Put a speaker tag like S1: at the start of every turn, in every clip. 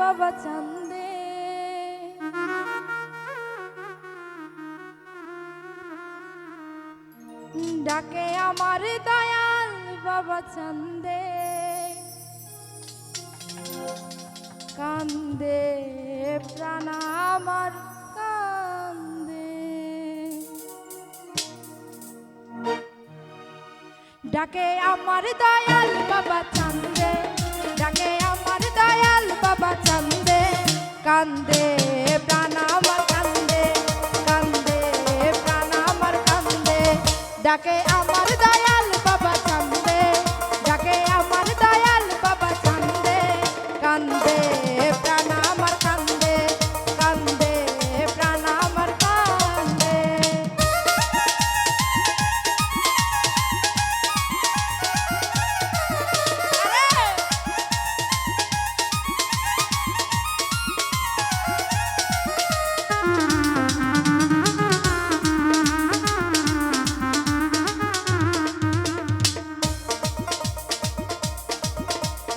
S1: বাবা চান্দে, ডাকে আমার দয়াল বাবা চান্দে, কান্দে প্রাণ আমার কান্দে, ডাকে আমার দয়াল বাবা চান্দে, ডাকে আমার দয়াল বাবা চান্দে, কান্দে প্রাণ আমার কান্দে, কান্দে প্রাণ আমার কান্দে, ডাকে আমার দয়াল বাবা চান্দে, ডাকে আমার দয়াল বাবা চান্দে, কান্দে প্রাণ আমার কান্দে, কান্দে প্রাণ আমার কান্দে।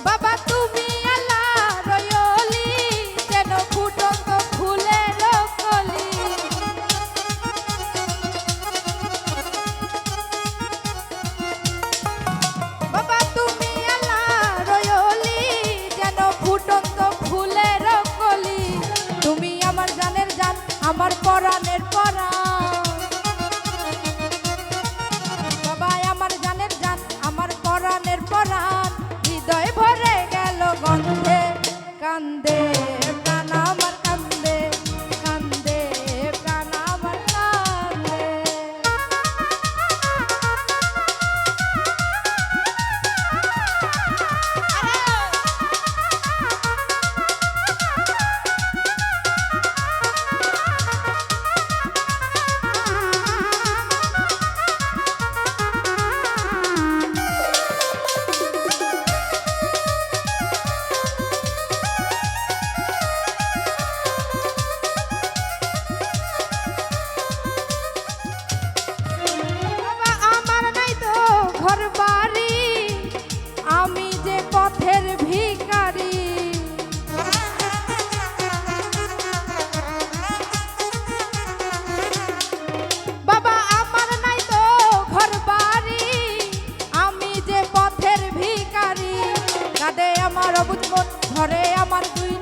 S1: বাবা তুমি আল্লাহর ওলি, যেন ফুটন্ত ফুলের কলি, বাবা তুমি আল্লাহর ওলি, যেন ফুটন্ত ফুলের কলি, তুমি আমার জানের জান, আমার পরাণের পরাণ, বাবা আমার জানের জান, আমার পরাণের পরাণ, হৃদয় ভরে গেল গন্ধে, কান্দে প্রাণ আমার কান্দে, কান্দে প্রাণ আমার কান্দে। বাবা আমার নাই তো ঘর বাড়ি, আমি যে পথের ভিখারি, বাবা আমার নাই তো ঘর বাড়ি, আমি যে পথের ভিখারি, কাঁদে আমার অবুঝ মন, ধরে আমার দুই